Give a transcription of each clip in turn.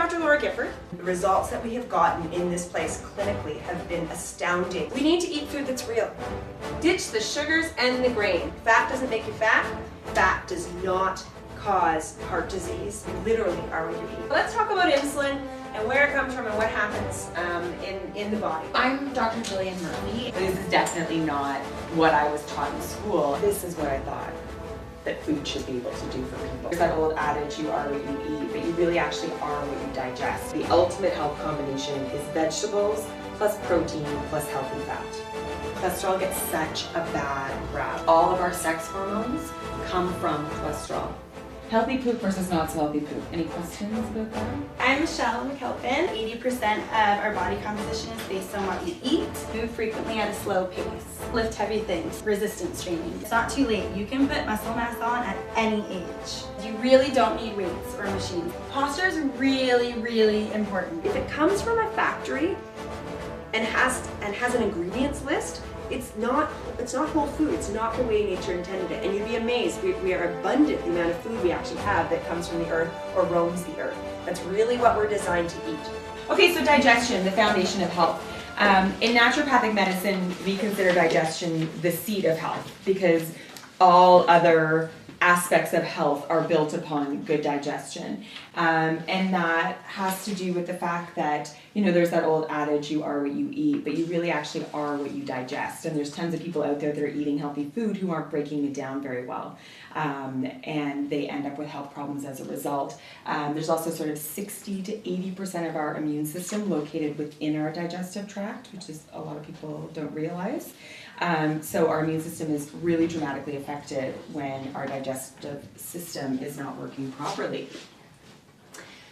Dr. Laura Gifford. The results that we have gotten in this place clinically have been astounding. We need to eat food that's real. Ditch the sugars and the grain. Fat doesn't make you fat. Fat does not cause heart disease. You literally are what you eat. Let's talk about insulin and where it comes from and what happens in the body. I'm Dr. Jillian Murphy. This is definitely not what I was taught in school. This is what I thought that food should be able to do for people. There's that old adage, you are what you eat, but you really actually are what you digest. The ultimate health combination is vegetables plus protein plus healthy fat. Cholesterol gets such a bad rap. All of our sex hormones come from cholesterol. Healthy poop versus not so healthy poop. Any questions about that? I'm Michelle McKelvin. 80% of our body composition is based on what we eat. Move frequently at a slow pace. Lift heavy things. Resistance training. It's not too late. You can put muscle mass on at any age. You really don't need weights or machines. Posture is really, really important. If it comes from a factory and has an ingredients list, it's not whole food. It's not the way nature intended it. And you'd be amazed. We are abundant the amount of food we actually have that comes from the earth or roams the earth. That's really what we're designed to eat. Okay, so digestion, the foundation of health. In naturopathic medicine, we consider digestion the seat of health because all other aspects of health are built upon good digestion. And that has to do with the fact that, there's that old adage, you are what you eat, but you really actually are what you digest. And there's tons of people out there that are eating healthy food who aren't breaking it down very well. And they end up with health problems as a result. There's also sort of 60 to 80% of our immune system located within our digestive tract, which is a lot of people don't realize. So our immune system is really dramatically affected when our digestive system is not working properly.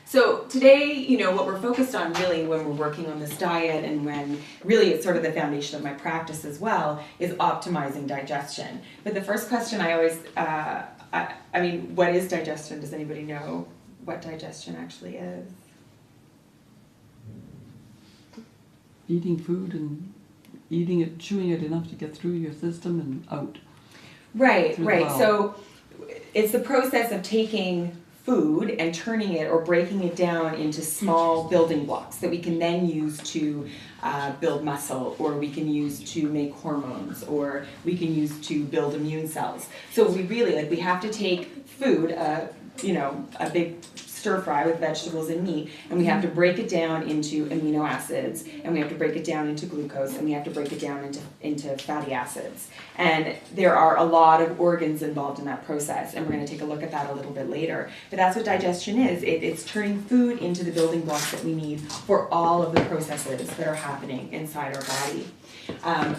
So today, what we're focused on really when we're working on this diet and when really it's sort of the foundation of my practice as well is optimizing digestion. But the first question I always, what is digestion? Does anybody know what digestion actually is? Eating food and eating it, chewing it enough to get through your system and out. Right. So it's the process of taking food and turning it or breaking it down into small building blocks that we can then use to build muscle, or we can use to make hormones, or we can use to build immune cells. So we really, we have to take food, a big stir fry with vegetables and meat, and we have to break it down into amino acids, and we have to break it down into glucose, and we have to break it down into fatty acids. And there are a lot of organs involved in that process, and we're going to take a look at that a little bit later. But that's what digestion is. It's turning food into the building blocks that we need for all of the processes that are happening inside our body.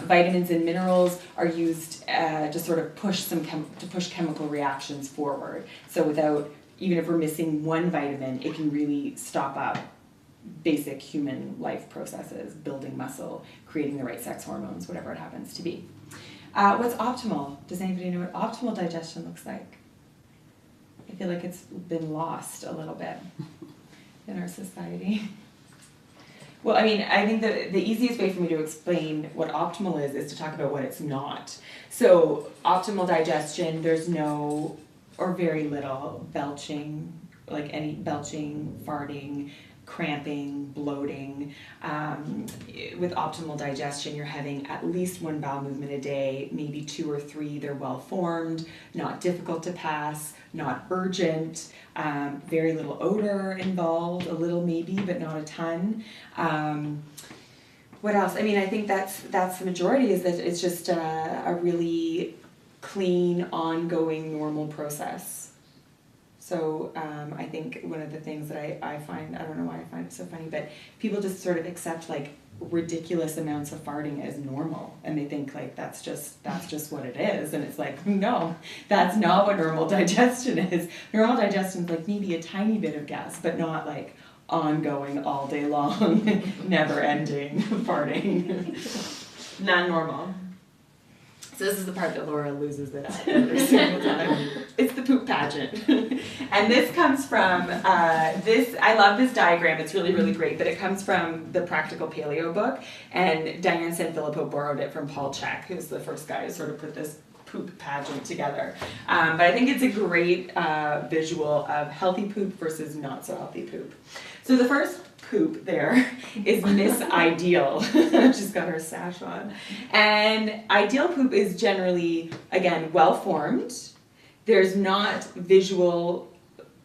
Vitamins and minerals are used to sort of push chemical reactions forward. So even if we're missing one vitamin, it can really stop up basic human life processes, building muscle, creating the right sex hormones, whatever it happens to be. What's optimal? Does anybody know what optimal digestion looks like? I feel like it's been lost a little bit in our society. Well, I think the easiest way for me to explain what optimal is to talk about what it's not. So optimal digestion, there's no or very little belching, like any belching, farting, cramping, bloating. With optimal digestion, you're having at least one bowel movement a day, maybe 2 or 3. They're well formed, not difficult to pass, not urgent, very little odor involved, a little maybe, but not a ton. What else? I think that's the majority, is that it's just a really clean, ongoing, normal process. So I think one of the things that I find, I don't know why I find it so funny, but people just sort of accept ridiculous amounts of farting as normal, and they think that's just what it is, and it's no, that's not what normal digestion is. Normal digestion is maybe a tiny bit of gas, but not ongoing all day long, never ending farting. Not normal. So this is the part that Laura loses it at every single time. It's the poop pageant. And this comes from, I love this diagram, it's really, really great, but it comes from the Practical Paleo book, and Diane Sanfilippo borrowed it from Paul Chek, who's the first guy to sort of put this poop pageant together. But I think it's a great visual of healthy poop versus not so healthy poop. So the first poop there is Miss Ideal. She's got her sash on. And ideal poop is generally, again, well-formed. There's not visual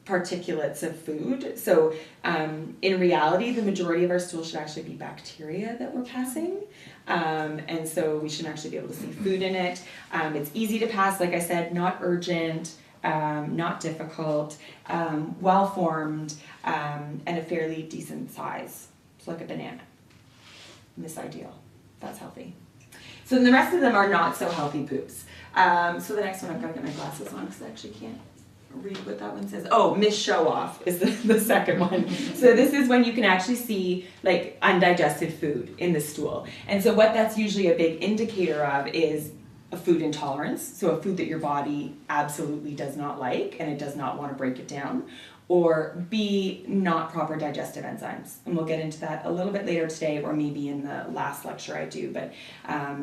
particulates of food. So in reality, the majority of our stool should actually be bacteria that we're passing. And so we should actually be able to see food in it. It's easy to pass, like I said, not urgent, not difficult, well-formed, and a fairly decent size. It's like a banana. Miss Ideal. That's healthy. So then the rest of them are not so healthy poops. So the next one, I've got to get my glasses on because I actually can't read what that one says. Oh, Miss Show Off is the second one. So this is when you can actually see like undigested food in the stool. And so what that's usually a big indicator of is a food intolerance, so a food that your body absolutely does not like and it does not want to break it down, or B, not proper digestive enzymes. And we'll get into that a little bit later today, or maybe in the last lecture I do, but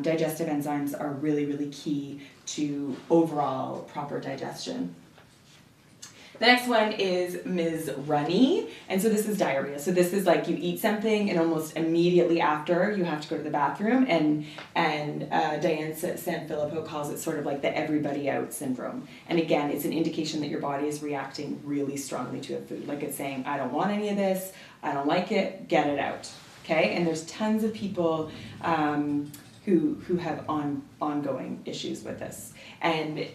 digestive enzymes are really, really key to overall proper digestion. The next one is Ms. Runny, and so this is diarrhea. So this is like you eat something and almost immediately after you have to go to the bathroom, and Diane Sanfilippo calls it sort of like the everybody out syndrome. And again, it's an indication that your body is reacting really strongly to a food. Like it's saying, I don't want any of this, I don't like it, get it out. Okay, and there's tons of people who have ongoing issues with this. And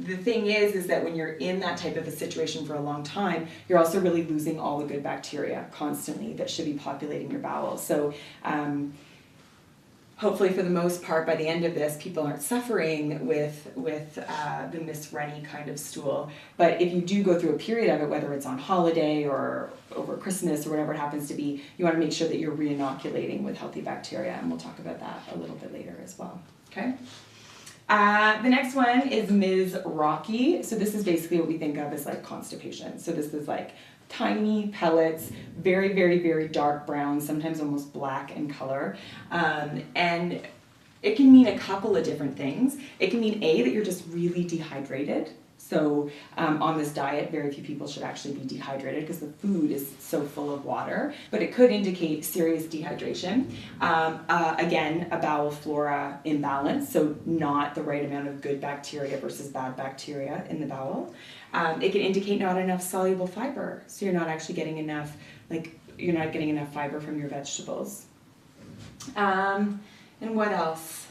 the thing is that when you're in that type of a situation for a long time, you're also really losing all the good bacteria constantly that should be populating your bowels. So hopefully for the most part, by the end of this, people aren't suffering with the Miss Rennie kind of stool. But if you do go through a period of it, whether it's on holiday or over Christmas or whatever it happens to be, you want to make sure that you're re-inoculating with healthy bacteria. And we'll talk about that a little bit later as well. Okay? The next one is Ms. Rocky. So this is basically what we think of as like constipation. So this is like tiny pellets, very, very, very dark brown, sometimes almost black in color. And it can mean a couple of different things. It can mean A, that you're just really dehydrated. So on this diet, very few people should actually be dehydrated because the food is so full of water, but it could indicate serious dehydration. Again, a bowel flora imbalance, so not the right amount of good bacteria versus bad bacteria in the bowel. It can indicate not enough soluble fiber, so you're not actually getting enough, you're not getting enough fiber from your vegetables. And what else?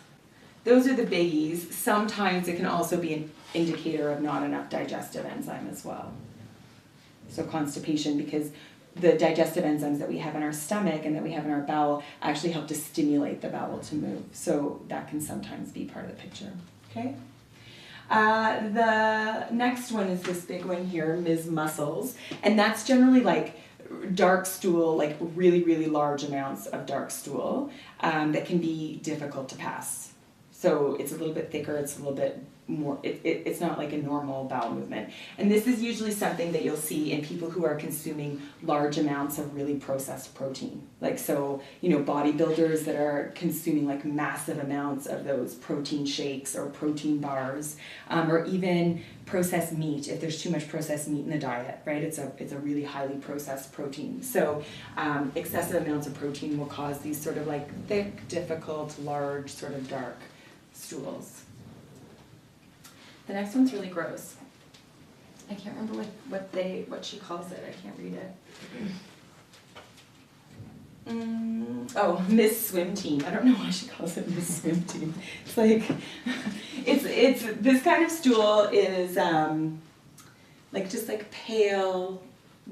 Those are the biggies. Sometimes it can also be an indicator of not enough digestive enzyme as well. So constipation, because the digestive enzymes that we have in our stomach and that we have in our bowel actually help to stimulate the bowel to move. So that can sometimes be part of the picture. Okay. The next one is this big one here, Ms. Muscles, and that's generally like dark stool, like really, really large amounts of dark stool that can be difficult to pass. So it's a little bit thicker, it's a little bit more, it's not like a normal bowel movement. And this is usually something that you'll see in people who are consuming large amounts of really processed protein. Like, so, you know, bodybuilders that are consuming like massive amounts of those protein shakes or protein bars, or even processed meat, if there's too much processed meat in the diet, right? It's a really highly processed protein. So excessive amounts of protein will cause these sort of like thick, difficult, large, sort of dark stools. The next one's really gross. I can't remember what she calls it. I can't read it. Oh, Miss Swim Team. I don't know why she calls it Miss Swim Team. It's like, it's this kind of stool is like just like pale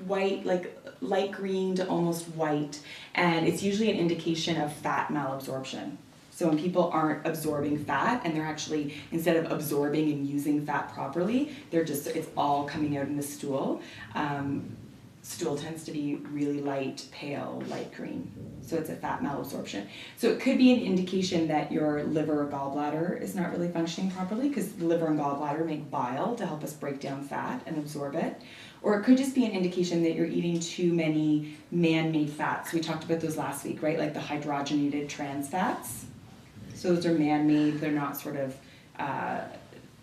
white, like light green to almost white, and it's usually an indication of fat malabsorption. So when people aren't absorbing fat and they're actually, instead of absorbing and using fat properly, it's all coming out in the stool. Stool tends to be really light, pale, light green. So it's a fat malabsorption. So it could be an indication that your liver or gallbladder is not really functioning properly, because the liver and gallbladder make bile to help us break down fat and absorb it. Or it could just be an indication that you're eating too many man-made fats. We talked about those last week, right? Like the hydrogenated trans fats. So those are man-made, they're not sort of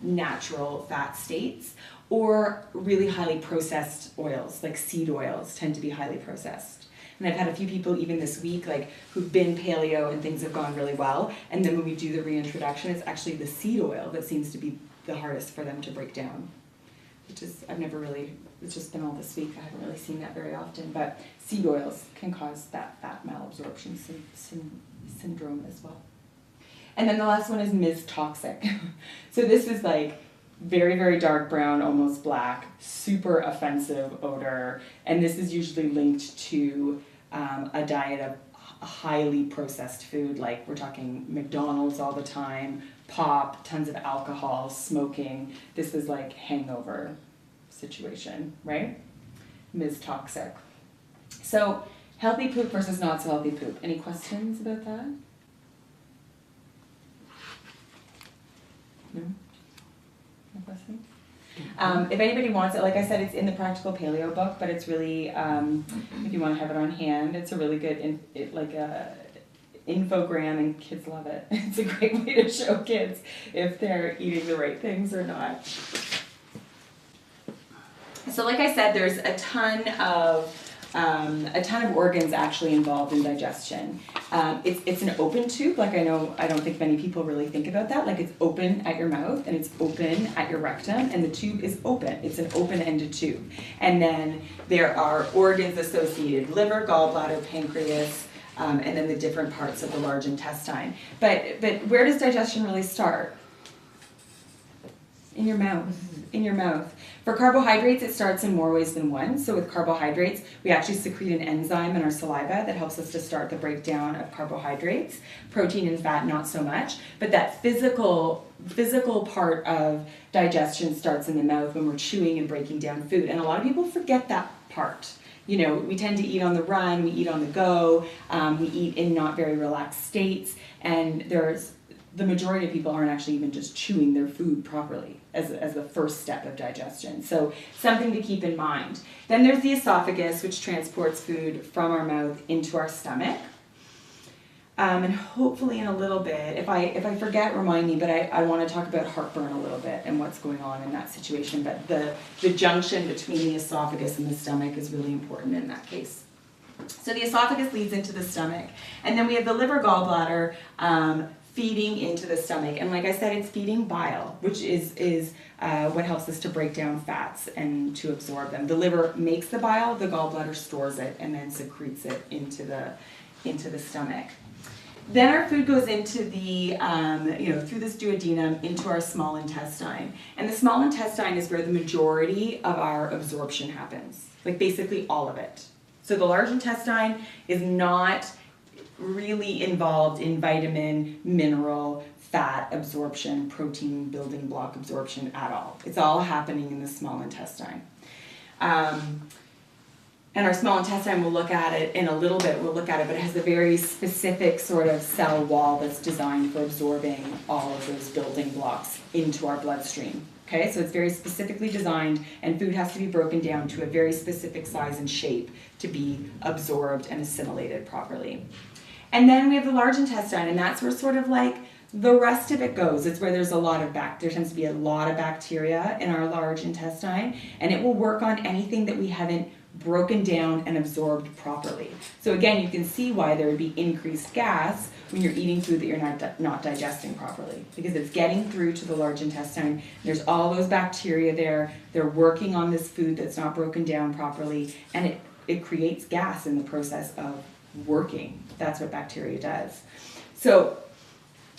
natural fat states. or really highly processed oils, like seed oils tend to be highly processed. And I've had a few people even this week like who've been paleo and things have gone really well, and then when we do the reintroduction, it's actually the seed oil that seems to be the hardest for them to break down, which is, it's just been all this week, I haven't really seen that very often, but seed oils can cause that fat malabsorption syndrome as well. And then the last one is Ms. Toxic. So this is like very, very dark brown, almost black, super offensive odor, and this is usually linked to a diet of highly processed food, like we're talking McDonald's all the time, pop, tons of alcohol, smoking. This is like hangover situation, right? Ms. Toxic. So healthy poop versus not so healthy poop. Any questions about that? No? No questions? If anybody wants it, like I said, it's in the Practical Paleo book, but it's really, if you want to have it on hand, it's a really good, infogram, and kids love it. It's a great way to show kids if they're eating the right things or not. So like I said, there's a ton of organs actually involved in digestion. It's an open tube, like I don't think many people really think about that. Like it's open at your mouth and it's open at your rectum, and the tube is open. It's an open-ended tube. And then there are organs associated: liver, gallbladder, pancreas, and then the different parts of the large intestine. But where does digestion really start? In your mouth. In your mouth. For carbohydrates, it starts in more ways than one. So with carbohydrates, we actually secrete an enzyme in our saliva that helps us to start the breakdown of carbohydrates. Protein and fat, not so much. But that physical part of digestion starts in the mouth when we're chewing and breaking down food. And a lot of people forget that part. You know, we tend to eat on the run, we eat on the go, we eat in not very relaxed states, and the majority of people aren't actually even just chewing their food properly as the first step of digestion. So something to keep in mind. Then there's the esophagus, which transports food from our mouth into our stomach. And hopefully in a little bit, if I forget, remind me, but I want to talk about heartburn a little bit and what's going on in that situation. But the junction between the esophagus and the stomach is really important in that case. So the esophagus leads into the stomach. And then we have the liver, gallbladder, feeding into the stomach. And like I said, it's feeding bile, which is what helps us to break down fats and to absorb them. The liver makes the bile, the gallbladder stores it, and then secretes it into the stomach. Then our food goes into the, through this duodenum into our small intestine. And the small intestine is where the majority of our absorption happens, like basically all of it. So the large intestine is not really involved in vitamin, mineral, fat absorption, protein building block absorption at all. It's all happening in the small intestine. And our small intestine, we'll look at it in a little bit, but it has a very specific sort of cell wall that's designed for absorbing all of those building blocks into our bloodstream. Okay, so it's very specifically designed, and food has to be broken down to a very specific size and shape to be absorbed and assimilated properly. And then we have the large intestine, and that's where sort of like the rest of it goes. It's where there's there tends to be a lot of bacteria in our large intestine, and it will work on anything that we haven't broken down and absorbed properly. So again, you can see why there would be increased gas when you're eating food that you're not digesting properly, because it's getting through to the large intestine. There's all those bacteria there. They're working on this food that's not broken down properly, and it creates gas in the process of working. That's what bacteria does. So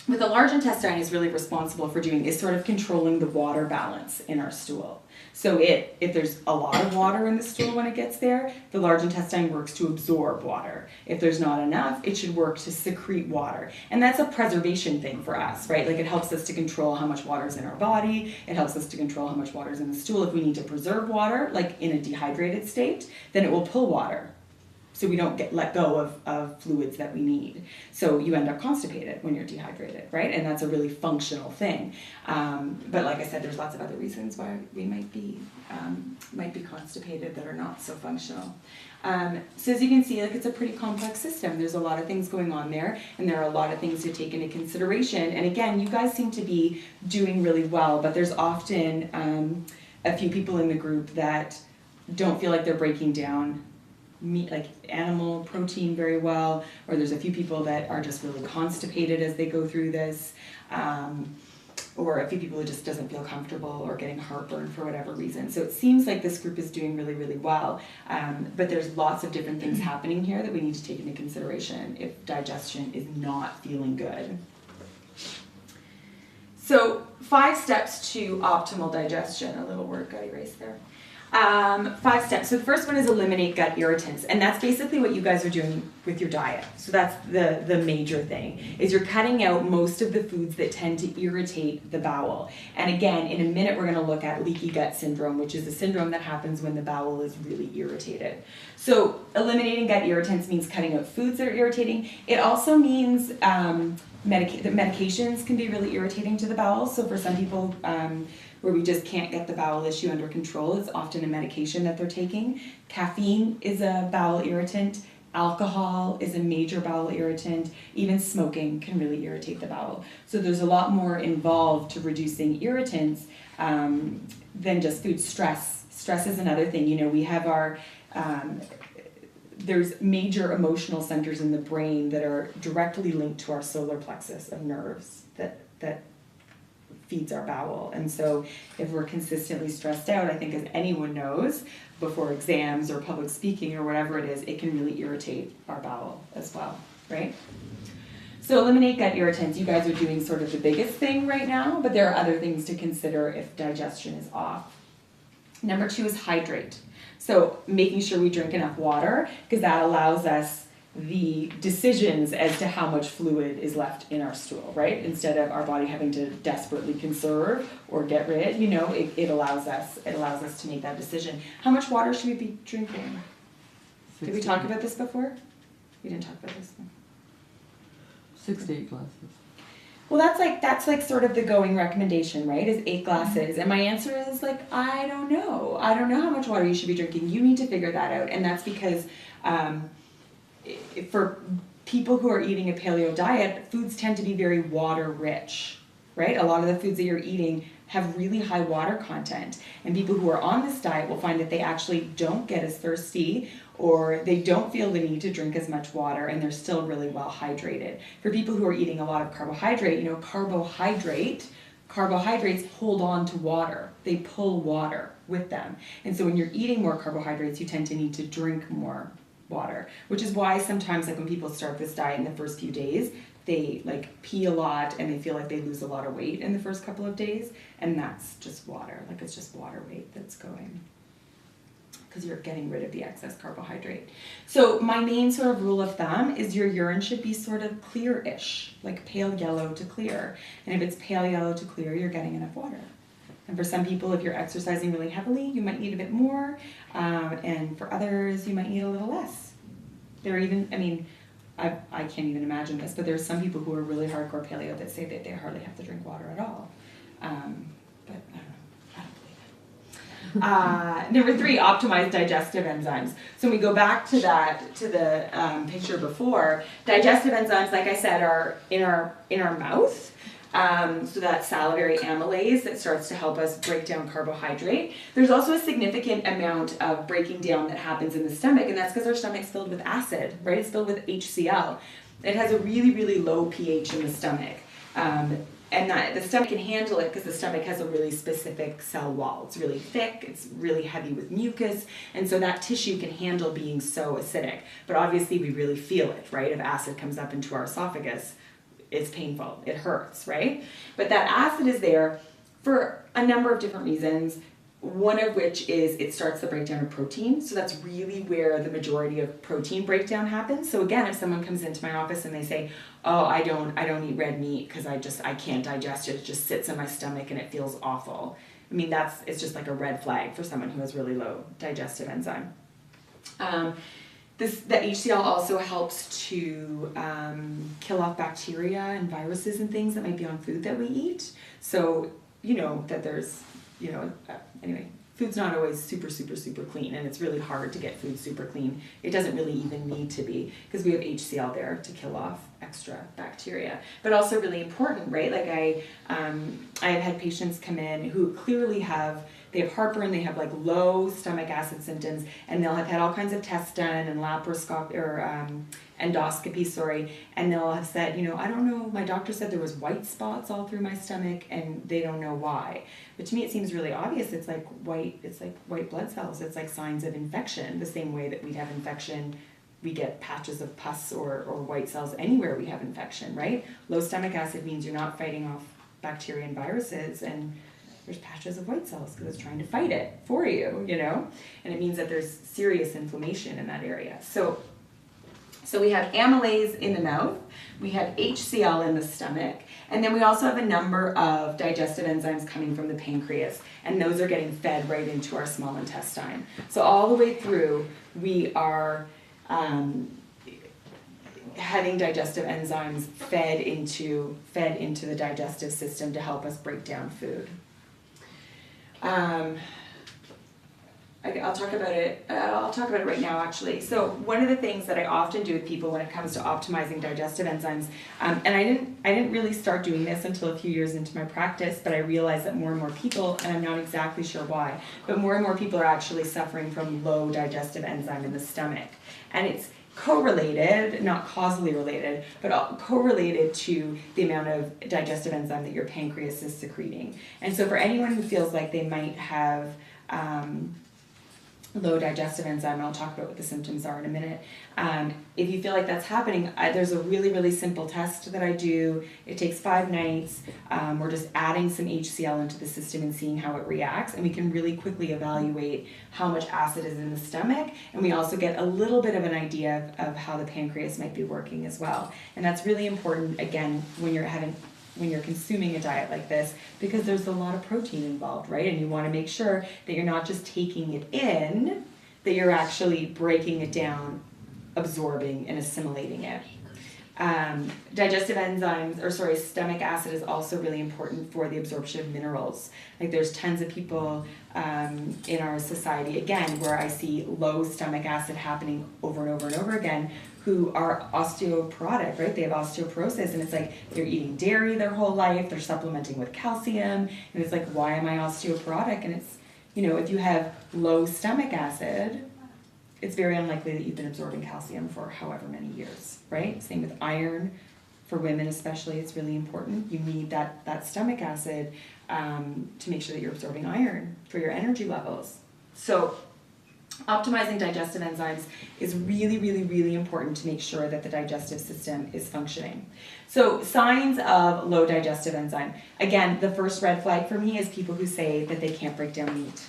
what the large intestine is really responsible for doing is sort of controlling the water balance in our stool. So if there's a lot of water in the stool when it gets there, the large intestine works to absorb water. If there's not enough, it should work to secrete water. And that's a preservation thing for us, right? Like it helps us to control how much water is in our body. It helps us to control how much water is in the stool. If we need to preserve water, like in a dehydrated state, then it will pull water, so we don't let go of fluids that we need. So you end up constipated when you're dehydrated, right? And that's a really functional thing. But like I said, there's lots of other reasons why we might be constipated that are not so functional. So as you can see, like it's a pretty complex system. There's a lot of things going on there, and there are a lot of things to take into consideration. And again, you guys seem to be doing really well, but there's often a few people in the group that don't feel like they're breaking down meat, like animal protein very well, or there's a few people that are just really constipated as they go through this, or a few people who just doesn't feel comfortable or getting heartburn for whatever reason. So it seems like this group is doing really, really well, but there's lots of different things happening here that we need to take into consideration if digestion is not feeling good. So 5 steps to optimal digestion. A little word got erased there. 5 steps. So the first one is eliminate gut irritants, and that's basically what you guys are doing with your diet. So that's the major thing, is you're cutting out most of the foods that tend to irritate the bowel. And again, in a minute we're going to look at leaky gut syndrome, which is a syndrome that happens when the bowel is really irritated. So eliminating gut irritants means cutting out foods that are irritating. It also means that medications can be really irritating to the bowel. So for some people, where we just can't get the bowel issue under control, it's often a medication that they're taking. Caffeine is a bowel irritant. Alcohol is a major bowel irritant. Even smoking can really irritate the bowel. So there's a lot more involved to reducing irritants than just food. Stress is another thing. You know, we have our there's major emotional centers in the brain that are directly linked to our solar plexus of nerves that feeds our bowel. And so if we're consistently stressed out, I think as anyone knows, before exams or public speaking or whatever it is, it can really irritate our bowel as well, right? So eliminate gut irritants. You guys are doing sort of the biggest thing right now, but there are other things to consider if digestion is off. Number 2 is hydrate. So making sure we drink enough water, because that allows us the decisions as to how much fluid is left in our stool, right? Instead of our body having to desperately conserve or get rid, you know, it allows us to make that decision. How much water should we be drinking? Did we talk about this before? We didn't talk about this. 6 to 8 glasses. Well, that's like sort of the going recommendation, right? Is 8 glasses. And my answer is like, I don't know. I don't know how much water you should be drinking. You need to figure that out. And that's because for people who are eating a paleo diet, foods tend to be very water rich, right? A lot of the foods that you're eating have really high water content. And people who are on this diet will find that they actually don't get as thirsty, or they don't feel the need to drink as much water, and they're still really well hydrated. For people who are eating a lot of carbohydrate, you know, carbohydrates hold on to water. They pull water with them. And so when you're eating more carbohydrates, you tend to need to drink more water, which is why sometimes, like when people start this diet in the first few days, they like pee a lot and they feel like they lose a lot of weight in the first couple of days, and that's just water. Like it's just water weight that's going, because you're getting rid of the excess carbohydrate. So my main sort of rule of thumb is your urine should be sort of clear-ish, like pale yellow to clear. And if it's pale yellow to clear, you're getting enough water. And for some people, if you're exercising really heavily, you might need a bit more. And for others, you might need a little less. There are even, I mean, I can't even imagine this, but there's some people who are really hardcore paleo that say that they hardly have to drink water at all. But I don't know. I don't believe it. Number 3, optimize digestive enzymes. So when we go back to the picture before, digestive enzymes, like I said, are in our mouth. So that salivary amylase that starts to help us break down carbohydrate. There's also a significant amount of breaking down that happens in the stomach, and that's because our stomach's filled with acid, right? It's filled with HCl. It has a really, really low pH in the stomach. And the stomach can handle it because the stomach has a really specific cell wall. It's really thick, it's really heavy with mucus, and so that tissue can handle being so acidic. But obviously we really feel it, right? If acid comes up into our esophagus, it's painful, it hurts, right? But that acid is there for a number of different reasons, one of which is it starts the breakdown of protein. So that's really where the majority of protein breakdown happens. So again, if someone comes into my office and they say, oh, I don't eat red meat because I can't digest it, it just sits in my stomach and it feels awful. I mean, it's just like a red flag for someone who has really low digestive enzyme. The HCl also helps to kill off bacteria and viruses and things that might be on food that we eat. So, you know, that there's, you know, anyway, food's not always super, super, super clean, and it's really hard to get food super clean. It doesn't really even need to be, because we have HCl there to kill off extra bacteria. But also really important, right? Like I've had patients come in who clearly have they have heartburn, they have like low stomach acid symptoms, and they'll have had all kinds of tests done and laparoscopy or endoscopy, sorry, and they'll have said, you know, I don't know, my doctor said there was white spots all through my stomach, and they don't know why. But to me, it seems really obvious. It's like white blood cells. It's like signs of infection, the same way that we'd have infection. We get patches of pus or white cells anywhere we have infection, right? Low stomach acid means you're not fighting off bacteria and viruses, and there's patches of white cells because it's trying to fight it for you, you know? And it means that there's serious inflammation in that area. So we have amylase in the mouth, we have HCl in the stomach, and then we also have a number of digestive enzymes coming from the pancreas, and those are getting fed right into our small intestine. So all the way through, we are having digestive enzymes fed into the digestive system to help us break down food. I'll talk about it right now, actually. So one of the things that I often do with people when it comes to optimizing digestive enzymes, and I didn't really start doing this until a few years into my practice, but I realized that more and more people, and I'm not exactly sure why, but more and more people are actually suffering from low digestive enzyme in the stomach. And it's correlated, not causally related, but correlated to the amount of digestive enzyme that your pancreas is secreting. And so for anyone who feels like they might have low digestive enzyme, and I'll talk about what the symptoms are in a minute. If you feel like that's happening, there's a really, really simple test that I do. It takes 5 nights. We're just adding some HCl into the system and seeing how it reacts, and we can really quickly evaluate how much acid is in the stomach, and we also get a little bit of an idea of how the pancreas might be working as well. And that's really important, again, when you're consuming a diet like this, because there's a lot of protein involved, right? And you want to make sure that you're not just taking it in, that you're actually breaking it down, absorbing and assimilating it. Stomach acid is also really important for the absorption of minerals. Like there's tons of people in our society, again, where I see low stomach acid happening over and over and over again, who are osteoporotic, right? They have osteoporosis, and it's like they're eating dairy their whole life, they're supplementing with calcium, and it's like, why am I osteoporotic? And it's, you know, if you have low stomach acid, it's very unlikely that you've been absorbing calcium for however many years, right? Same with iron. For women especially, it's really important. You need that stomach acid to make sure that you're absorbing iron for your energy levels. So optimizing digestive enzymes is really, really, really important to make sure that the digestive system is functioning. So signs of low digestive enzyme. Again, the first red flag for me is people who say that they can't break down meat.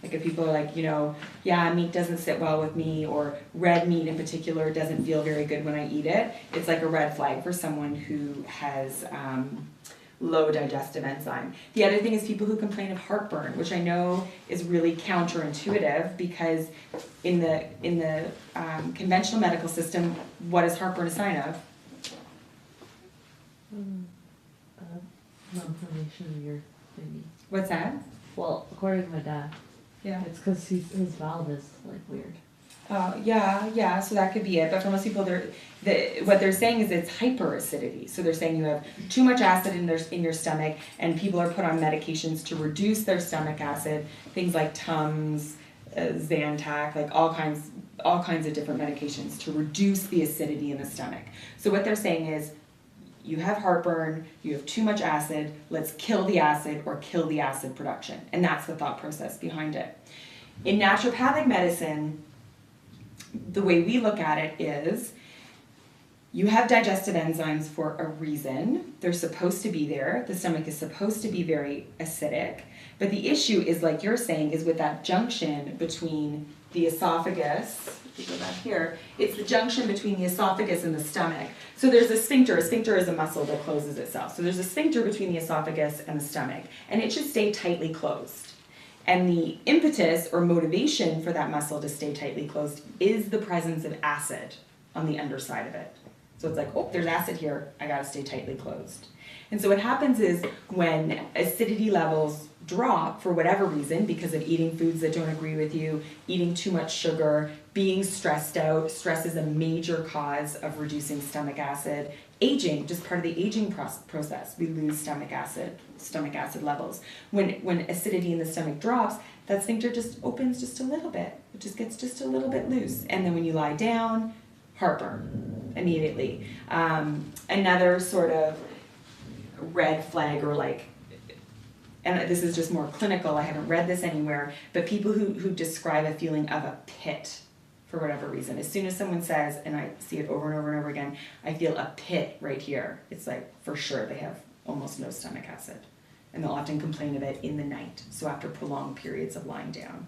Like if people are like, you know, yeah, meat doesn't sit well with me, or red meat in particular doesn't feel very good when I eat it, it's like a red flag for someone who has low digestive enzyme. The other thing is people who complain of heartburn, which I know is really counterintuitive, because in the conventional medical system, what is heartburn a sign of? Malformation of your baby. What's that? Well, according to my dad, Yeah. it's because his valve is like weird. Yeah, so that could be it. But for most people, what they're saying is it's hyperacidity. So they're saying you have too much acid in your stomach, and people are put on medications to reduce their stomach acid, things like Tums, Zantac, like all kinds of different medications to reduce the acidity in the stomach. So what they're saying is, you have heartburn, you have too much acid, let's kill the acid or kill the acid production. And that's the thought process behind it. In naturopathic medicine, the way we look at it is, you have digestive enzymes for a reason. They're supposed to be there. The stomach is supposed to be very acidic. But the issue is, like you're saying, is with that junction between the esophagus, if you go back here, it's the junction between the esophagus and the stomach. So there's a sphincter. A sphincter is a muscle that closes itself. So there's a sphincter between the esophagus and the stomach, and it should stay tightly closed. And the impetus or motivation for that muscle to stay tightly closed is the presence of acid on the underside of it. So it's like, oh, there's acid here, I gotta stay tightly closed. And so what happens is, when acidity levels drop for whatever reason, because of eating foods that don't agree with you, eating too much sugar, being stressed out. Stress is a major cause of reducing stomach acid. Aging, just part of the aging process, we lose stomach acid levels. When acidity in the stomach drops, that sphincter just opens just a little bit. It just gets just a little bit loose. And then when you lie down, heartburn immediately. Another sort of red flag, or like, and this is just more clinical, I haven't read this anywhere, but people who describe a feeling of a pit for whatever reason. As soon as someone says, and I see it over and over and over again, I feel a pit right here, it's like for sure they have almost no stomach acid. And they'll often complain of it in the night, so after prolonged periods of lying down.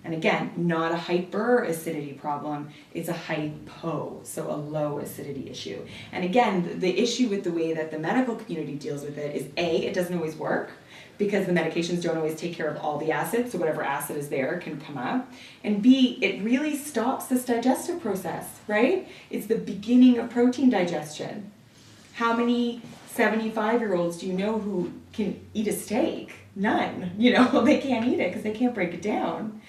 And again, not a hyperacidity problem, it's a hypo, so a low acidity issue. And again, the issue with the way that the medical community deals with it is A, it doesn't always work, because the medications don't always take care of all the acid, so whatever acid is there can come up. And B, it really stops this digestive process, right? It's the beginning of protein digestion. How many 75-year-olds do you know who can eat a steak? None. They can't eat it because they can't break it down.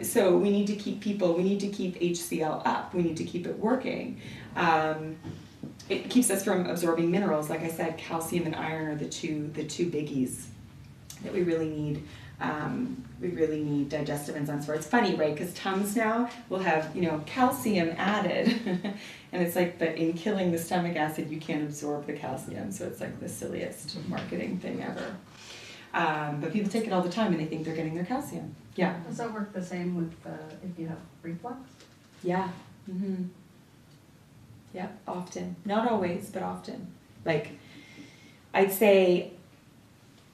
So we need to keep HCl up. We need to keep it working. It keeps us from absorbing minerals. Like I said, calcium and iron are the two biggies that we really need. We really need digestive enzymes for. It's funny, right? Because Tums now will have, calcium added, and it's like, but in killing the stomach acid, you can't absorb the calcium. So it's like the silliest marketing thing ever. But people take it all the time, and they think they're getting their calcium. Yeah. Does that work the same with if you have reflux? Yeah. Mm-hmm. Yeah, often. Not always, but often. Like, I'd say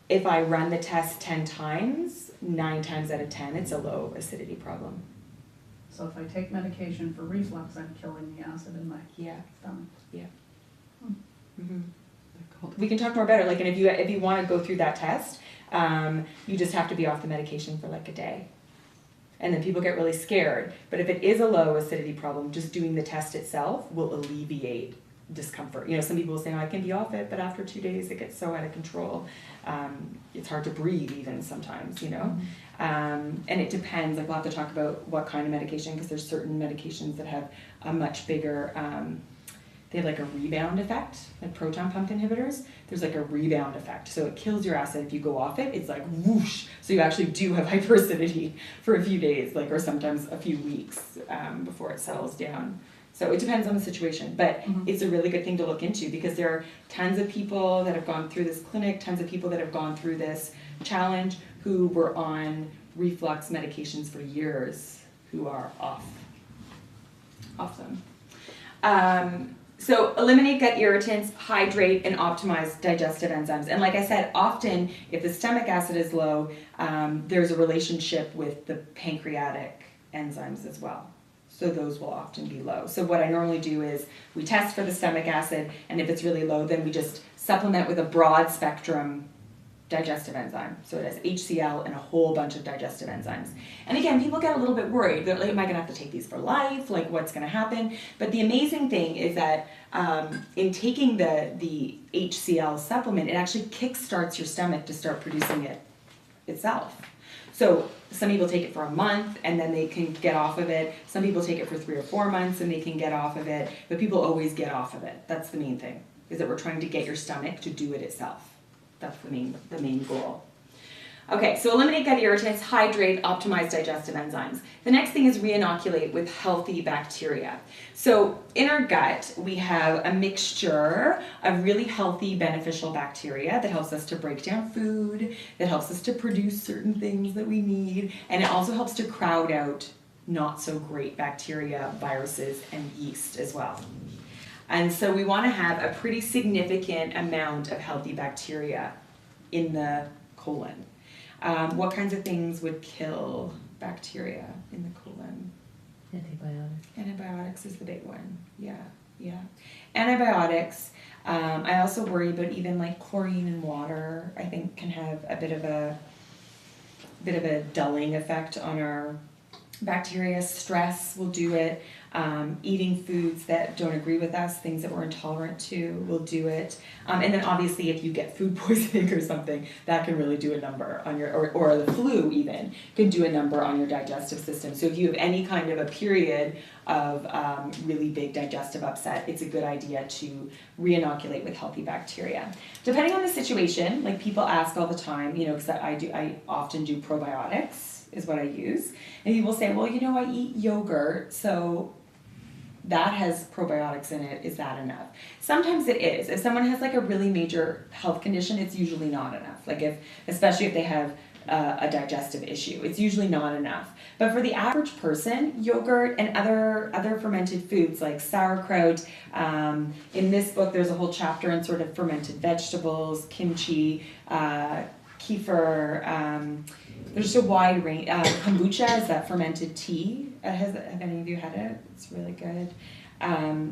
if I run the test 10 times, 9 times out of 10, it's a low acidity problem. So if I take medication for reflux, I'm killing the acid in my stomach. Yeah. Mm-hmm. We can talk more about it. Like, and if you want to go through that test, you just have to be off the medication for like a day. And then people get really scared. But if it is a low acidity problem, just doing the test itself will alleviate discomfort. Some people will say, I can be off it, but after 2 days it gets so out of control. It's hard to breathe even sometimes, Mm-hmm. And it depends. Like, we'll have to talk about what kind of medication, because there's certain medications that have a much bigger, they have like a rebound effect, like proton pump inhibitors. There's like a rebound effect. So it kills your acid. If you go off it, it's like whoosh. So you actually do have hyperacidity for a few days, or sometimes a few weeks before it settles down. So it depends on the situation, but it's a really good thing to look into, because there are tons of people that have gone through this clinic, tons of people that have gone through this challenge who were on reflux medications for years who are off them. So eliminate gut irritants, hydrate, and optimize digestive enzymes. And like I said, often if the stomach acid is low, there's a relationship with the pancreatic enzymes as well. So those will often be low. So what I normally do is we test for the stomach acid, and if it's really low, then we just supplement with a broad spectrum digestive enzyme. So it has HCl and a whole bunch of digestive enzymes. And again, people get a little bit worried. They're like, am I going to have to take these for life? Like, what's going to happen? But the amazing thing is that in taking the HCl supplement, it actually kickstarts your stomach to start producing it itself. So some people take it for a month and then they can get off of it. Some people take it for 3 or 4 months and they can get off of it. But people always get off of it. That's the main thing, is that we're trying to get your stomach to do it itself. That's the main goal. Okay, so eliminate gut irritants, hydrate, optimize digestive enzymes. The next thing is re-inoculate with healthy bacteria. So in our gut, we have a mixture of really healthy, beneficial bacteria that helps us to break down food, that helps us to produce certain things that we need, and it also helps to crowd out not so great bacteria, viruses, and yeast as well. And so we want to have a pretty significant amount of healthy bacteria in the colon. What kinds of things would kill bacteria in the colon? Antibiotics. Antibiotics is the big one. Yeah. Antibiotics. I also worry about even like chlorine in water. I think can have a bit of a dulling effect on our bacteria, stress will do it. Eating foods that don't agree with us, things that we're intolerant to, will do it. And then obviously if you get food poisoning or something, that can really do a number on your, or the flu even, can do a number on your digestive system. So if you have any kind of a period of really big digestive upset, it's a good idea to re-inoculate with healthy bacteria. Depending on the situation, like people ask all the time, you know, because I often do probiotics, is what I use. And people say, well, you know, I eat yogurt, so that has probiotics in it, is that enough? Sometimes it is. If someone has like a really major health condition, it's usually not enough. Like especially if they have a digestive issue, it's usually not enough. But for the average person, yogurt and other fermented foods like sauerkraut, in this book there's a whole chapter on sort of fermented vegetables, kimchi, kefir, there's a wide range. Kombucha is that fermented tea. Have any of you had it? It's really good.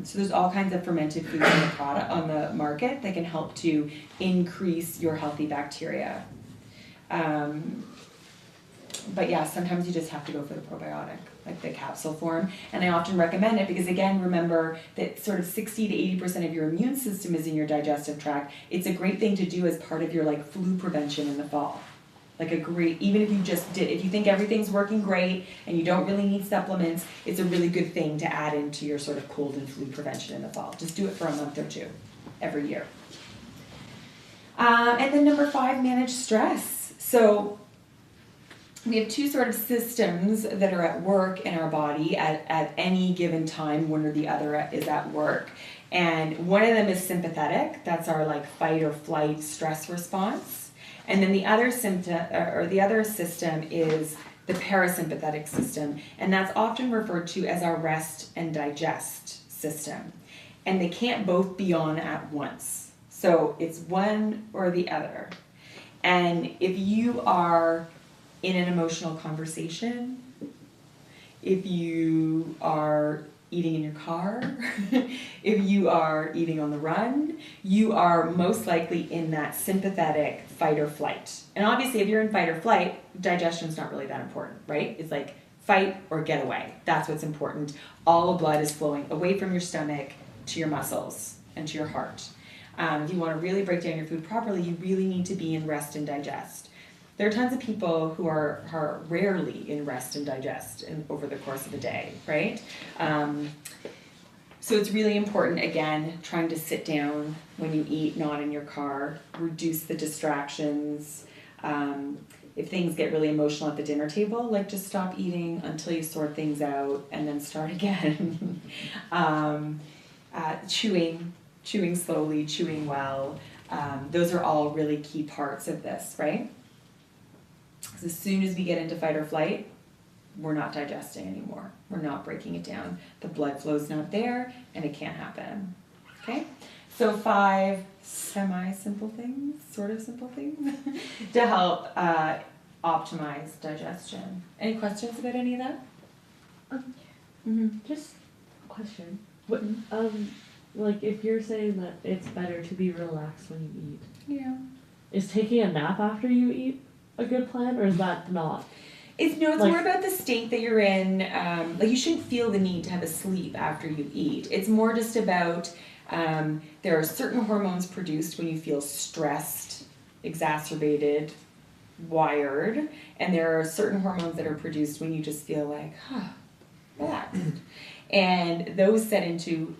So there's all kinds of fermented foods on the market that can help to increase your healthy bacteria. But yeah, sometimes you just have to go for the probiotic, like the capsule form. And I often recommend it because, again, remember that sort of 60 to 80% of your immune system is in your digestive tract. It's a great thing to do as part of your like flu prevention in the fall. Like even if you just if you think everything's working great and you don't really need supplements, it's a really good thing to add into your sort of cold and flu prevention in the fall. Just do it for a month or two every year. And then number 5, manage stress. So we have 2 sort of systems that are at work in our body at any given time. One or the other is at work. And one of them is sympathetic. That's our like fight or flight stress response. And then the other system is the parasympathetic system, and that's often referred to as our rest and digest system. And they can't both be on at once. So it's one or the other. And if you are in an emotional conversation, if you are eating in your car, if you are eating on the run, you are most likely in that sympathetic fight or flight. And obviously if you're in fight or flight, digestion's not really that important, right? It's like fight or get away. That's what's important. All the blood is flowing away from your stomach to your muscles and to your heart. If you want to really break down your food properly, you really need to be in rest and digest. There are tons of people who are rarely in rest and digest over the course of a day, right? So it's really important, again, trying to sit down when you eat, not in your car, reduce the distractions. If things get really emotional at the dinner table, like just stop eating until you sort things out and then start again. Chewing slowly, chewing well, those are all really key parts of this, right? Because as soon as we get into fight or flight, we're not digesting anymore. We're not breaking it down. The blood flow's not there, and it can't happen. Okay? So 5 semi-simple things, sort of simple things, to help optimize digestion. Any questions about any of that? Just a question. What, like if you're saying that it's better to be relaxed when you eat, Yeah. is taking a nap after you eat a good plan, or is that not? It's more about the state that you're in. Like you shouldn't feel the need to have a sleep after you eat. It's more just about there are certain hormones produced when you feel stressed, exacerbated, wired, and there are certain hormones that are produced when you just feel like, relaxed. And those set into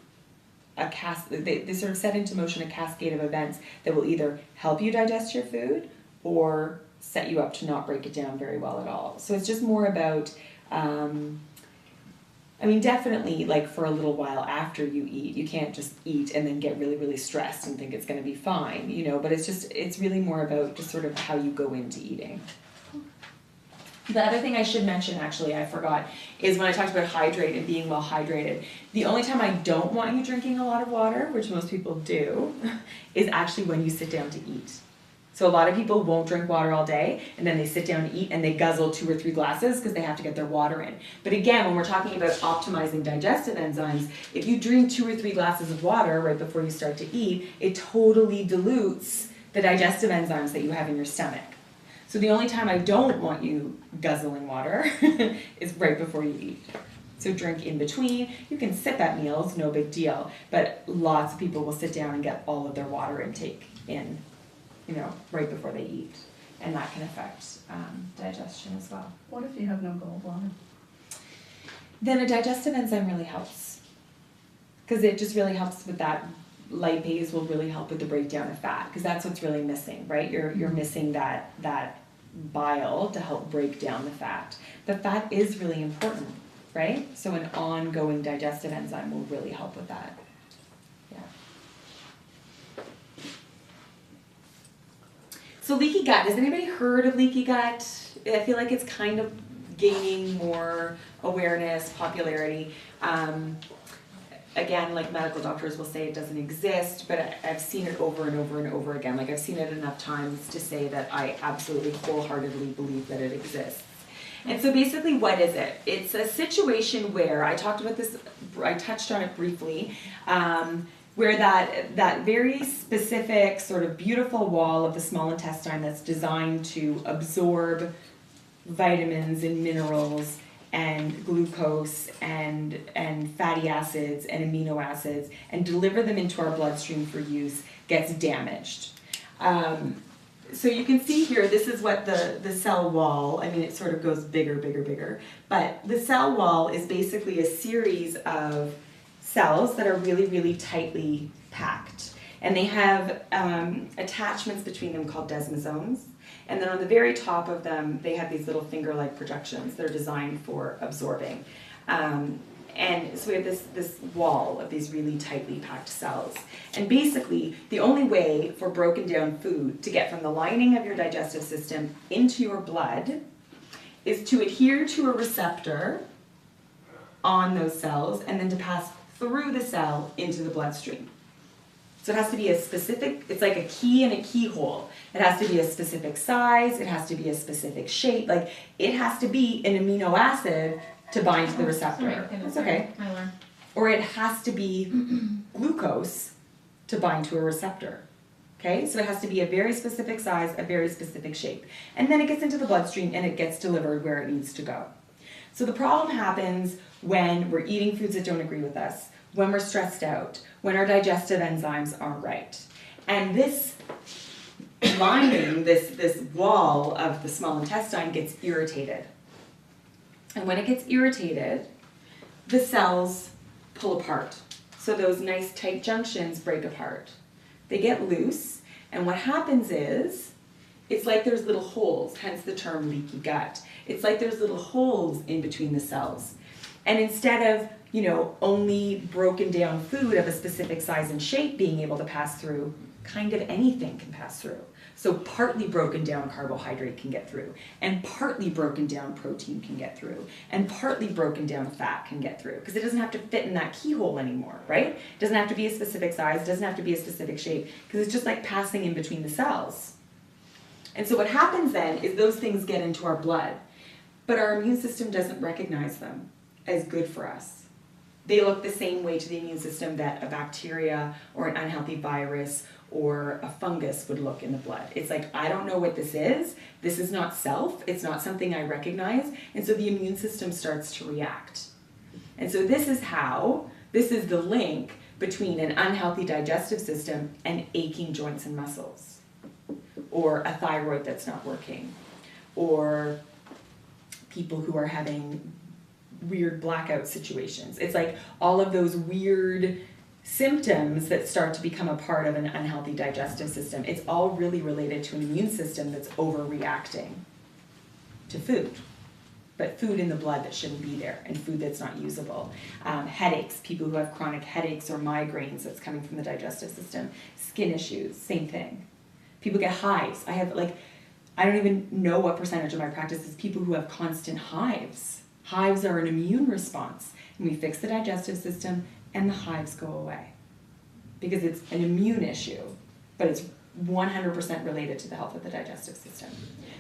they sort of set into motion a cascade of events that will either help you digest your food or set you up to not break it down very well at all. So it's just more about, definitely like for a little while after you eat, you can't just eat and then get really, really stressed and think it's going to be fine, but it's really more about just sort of how you go into eating. The other thing I should mention, actually, I forgot, is when I talked about hydrate and being well hydrated, the only time I don't want you drinking a lot of water, which most people do, is actually when you sit down to eat. So a lot of people won't drink water all day, and then they sit down to eat and they guzzle 2 or 3 glasses because they have to get their water in. But again, when we're talking about optimizing digestive enzymes, if you drink 2 or 3 glasses of water right before you start to eat, it totally dilutes the digestive enzymes that you have in your stomach. So the only time I don't want you guzzling water is right before you eat. So drink in between. You can sip at meals, no big deal. But lots of people will sit down and get all of their water intake in, right before they eat. And that can affect digestion as well. What if you have no gallbladder? Then a digestive enzyme really helps. Because it just really helps with that. Lipase will really help with the breakdown of fat, because that's what's really missing, right? You're missing that bile to help break down the fat. But fat is really important, right? So an ongoing digestive enzyme will really help with that. Yeah. So leaky gut, has anybody heard of leaky gut? I feel like it's kind of gaining more awareness, popularity. Again, like medical doctors will say it doesn't exist, but I've seen it over and over and over again. Like I've seen it enough times to say that I absolutely wholeheartedly believe that it exists. And so basically what is it? It's a situation where, I talked about this, I touched on it briefly, where that very specific sort of beautiful wall of the small intestine that's designed to absorb vitamins and minerals and glucose and fatty acids and amino acids and deliver them into our bloodstream for use gets damaged. So you can see here, this is what the cell wall, I mean it sort of goes bigger, but the cell wall is basically a series of cells that are really, really tightly packed. And they have attachments between them called desmosomes. And then on the very top of them, they have these little finger-like projections that are designed for absorbing. And so we have this wall of these really tightly packed cells. And basically, the only way for broken down food to get from the lining of your digestive system into your blood is to adhere to a receptor on those cells and then to pass through the cell into the bloodstream. So it has to be a specific, it's like a key and a keyhole. It has to be a specific size, it has to be a specific shape, like it has to be an amino acid to bind to the receptor. That's okay. Or it has to be glucose to bind to a receptor. Okay, so it has to be a very specific size, a very specific shape. And then it gets into the bloodstream and it gets delivered where it needs to go. So the problem happens when we're eating foods that don't agree with us, when we're stressed out, when our digestive enzymes aren't right. And this lining, this wall of the small intestine gets irritated. And when it gets irritated, the cells pull apart. So those nice tight junctions break apart. They get loose, and what happens is, it's like there's little holes, hence the term leaky gut. It's like there's little holes in between the cells. And instead of, only broken down food of a specific size and shape being able to pass through, kind of anything can pass through. So partly broken down carbohydrate can get through, and partly broken down protein can get through, and partly broken down fat can get through, because it doesn't have to fit in that keyhole anymore, right? It doesn't have to be a specific size, it doesn't have to be a specific shape, because it's just like passing in between the cells. And so what happens then is those things get into our blood, but our immune system doesn't recognize them as good for us. They look the same way to the immune system that a bacteria or an unhealthy virus or a fungus would look in the blood. It's like, I don't know what this is not self, it's not something I recognize, and so the immune system starts to react. And so this is the link between an unhealthy digestive system and aching joints and muscles, or a thyroid that's not working, or people who are having weird blackout situations. It's like all of those weird symptoms that start to become a part of an unhealthy digestive system. It's all really related to an immune system that's overreacting to food. But food in the blood that shouldn't be there, and food that's not usable. Headaches, people who have chronic headaches or migraines that's coming from the digestive system. Skin issues, same thing. People get hives. I don't even know what percentage of my practice is people who have constant hives. Hives are an immune response, and we fix the digestive system and the hives go away because it's an immune issue, but it's 100% related to the health of the digestive system.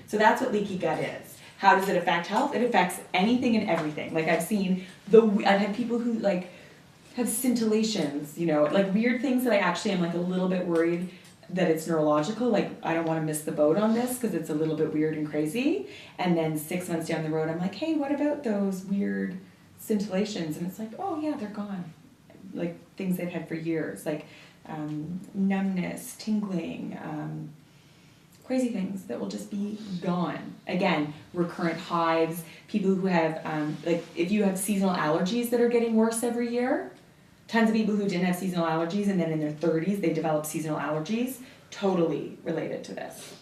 So that's what leaky gut is. How does it affect health? It affects anything and everything. Like I've had people who have scintillations, like weird things that I actually am a little bit worried that it's neurological, like I don't want to miss the boat on this because it's a little bit weird and crazy. And then 6 months down the road, I'm like, hey, what about those weird scintillations? And it's like, oh yeah, they're gone. Like things they've had for years, like numbness, tingling, crazy things that will just be gone. Again, recurrent hives, people who have, like if you have seasonal allergies that are getting worse every year, tons of people who didn't have seasonal allergies and then in their 30s they develop seasonal allergies, totally related to this.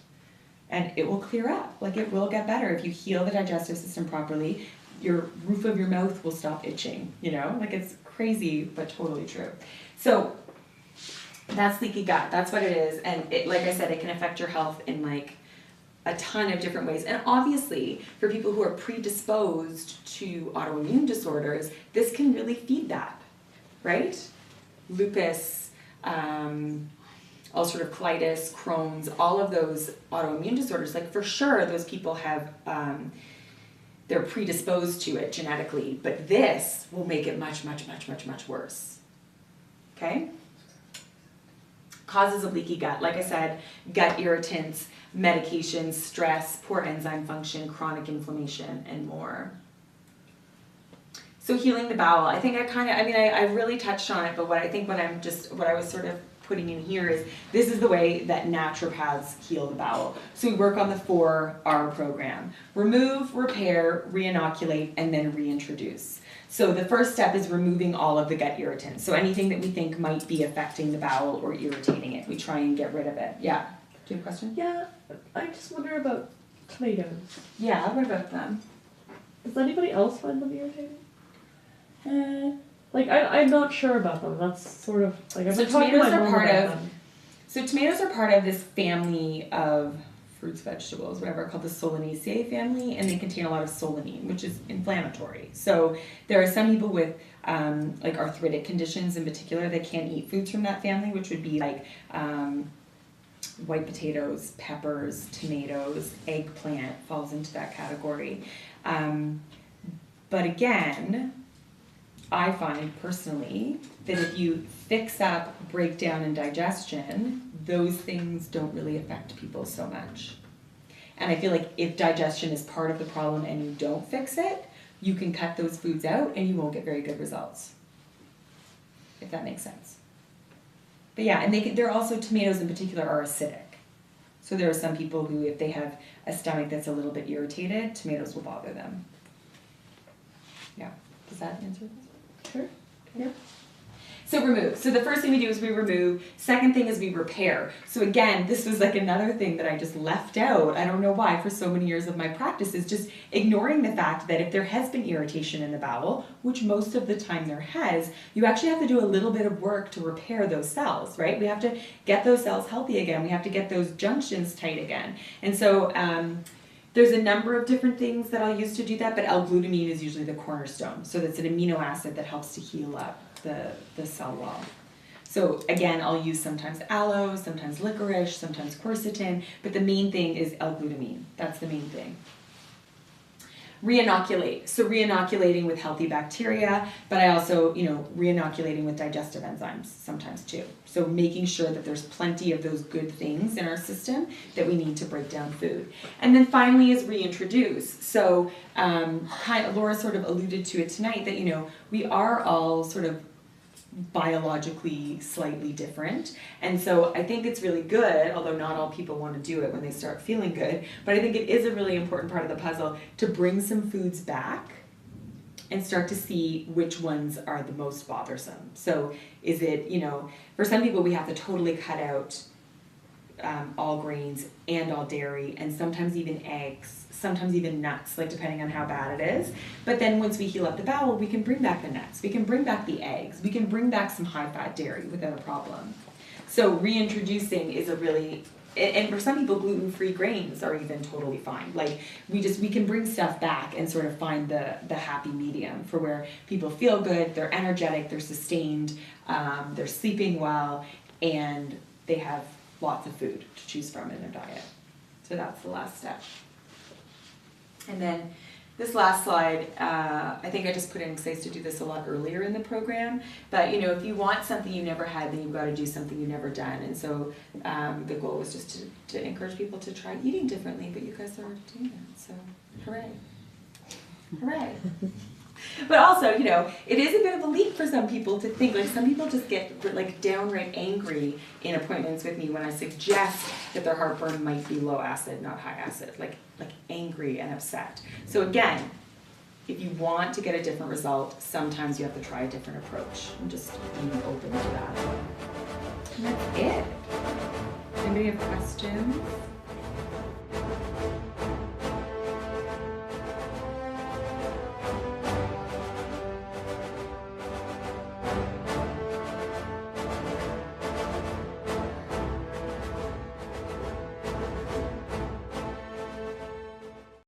And it will clear up, like it will get better. If you heal the digestive system properly, your roof of your mouth will stop itching, you know? Like it's crazy, but totally true. So that's leaky gut, that's what it is. And it, like I said, it can affect your health in like a ton of different ways. And obviously, for people who are predisposed to autoimmune disorders, this can really feed that, right? Lupus, ulcerative colitis, Crohn's, all of those autoimmune disorders, like for sure those people have, they're predisposed to it genetically, but this will make it much, much, much, much, much worse. Okay? Causes of leaky gut, like I said, gut irritants, medications, stress, poor enzyme function, chronic inflammation, and more. So healing the bowel, I think I really touched on it, but what I was sort of putting in here is this is the way that naturopaths heal the bowel. So we work on the 4R program. Remove, repair, reinoculate, and then reintroduce. So the first step is removing all of the gut irritants. So anything that we think might be affecting the bowel or irritating it, we try and get rid of it. Yeah. Do you have a question? Yeah, I just wonder about tomatoes. Yeah, what about them? Does anybody else find them irritating? Like, I'm not sure about them. That's sort of, like, I've been talking to my mom about them. So tomatoes are part of this family of fruits, vegetables, whatever, called the Solanaceae family, and they contain a lot of solanine, which is inflammatory. So there are some people with like arthritic conditions in particular that can't eat foods from that family, which would be like white potatoes, peppers, tomatoes, eggplant falls into that category. But again, I find personally that if you fix up breakdown and digestion, those things don't really affect people so much. And I feel like if digestion is part of the problem and you don't fix it, you can cut those foods out and you won't get very good results. If that makes sense. But yeah, and they're also, tomatoes in particular are acidic. So there are some people who, if they have a stomach that's a little bit irritated, tomatoes will bother them. Yeah, does that answer this? Sure. Yeah. So remove. So the first thing we do is we remove. Second thing is we repair. So again, this was like another thing that I just left out. I don't know why for so many years of my practice, is just ignoring the fact that if there has been irritation in the bowel, which most of the time there has, you actually have to do a little bit of work to repair those cells, right? We have to get those cells healthy again. We have to get those junctions tight again. And so there's a number of different things that I'll use to do that, but L-glutamine is usually the cornerstone. So that's an amino acid that helps to heal up the cell wall. So again, I'll use sometimes aloe, sometimes licorice, sometimes quercetin, but the main thing is L-glutamine. That's the main thing. Reinoculate. So reinoculating with healthy bacteria, but I also, reinoculating with digestive enzymes sometimes too. So making sure that there's plenty of those good things in our system that we need to break down food. And then finally is reintroduce. So Laura sort of alluded to it tonight that, we are all sort of biologically slightly different, and so I think it's really good, although not all people want to do it when they start feeling good, but I think it is a really important part of the puzzle to bring some foods back and start to see which ones are the most bothersome. So is it, for some people we have to totally cut out all grains and all dairy, and sometimes even eggs, sometimes even nuts, like depending on how bad it is. But then once we heal up the bowel, we can bring back the nuts, we can bring back the eggs, we can bring back some high-fat dairy without a problem. So reintroducing is a really, and for some people gluten-free grains are even totally fine. Like we can bring stuff back and sort of find the happy medium for where people feel good, they're energetic, they're sustained, they're sleeping well, and they have lots of food to choose from in their diet. So that's the last step. And then This last slide, I think I just put in because I used to do this a lot earlier in the program. But you know, if you want something you never had, then you've got to do something you've never done. And so the goal was just to encourage people to try eating differently. But you guys are doing it, so hooray! Hooray! But also, you know, it is a bit of a leap for some people to think, like some people just get like downright angry in appointments with me when I suggest that their heartburn might be low acid, not high acid, like angry and upset. So again, if you want to get a different result, sometimes you have to try a different approach and just be open to that. And that's it. Anybody have questions?